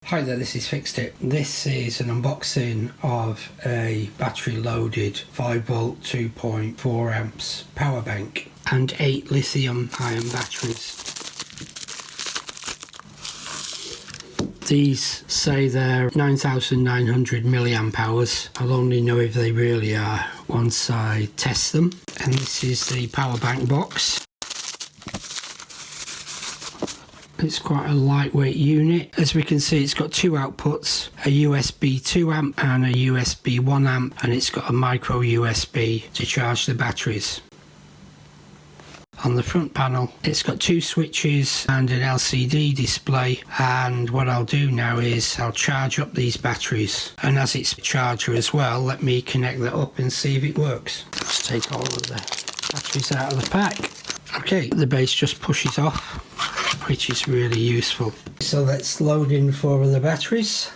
Hi there, this is Fixed It. This is an unboxing of a battery loaded 5V 2.4 amps power bank and 8 lithium ion batteries. These say they're 9,900 milliamp hours. I'll only know if they really are once I test them. And this is the power bank box. It's quite a lightweight unit. As we can see, it's got two outputs, a USB 2 amp and a USB 1 amp, and it's got a micro USB to charge the batteries. On the front panel, it's got two switches and an LCD display, and what I'll do now is I'll charge up these batteries, and as it's a charger as well, let me connect that up and see if it works. Let's take all of the batteries out of the pack. Okay, the base just pushes off, which is really useful. So let's load in 4 of the batteries.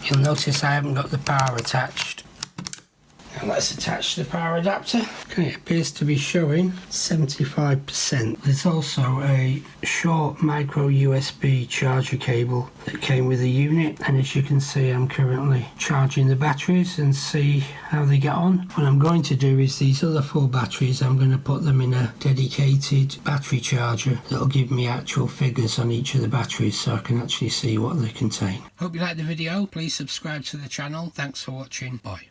You'll notice I haven't got the power attached. Now let's attach the power adapter. Okay, it appears to be showing 75%. There's also a short micro USB charger cable that came with the unit, and as you can see, I'm currently charging the batteries and see how they get on. What I'm going to do is these other 4 batteries, I'm going to put them in a dedicated battery charger that'll give me actual figures on each of the batteries so I can actually see what they contain. Hope you liked the video. Please subscribe to the channel. Thanks for watching. Bye.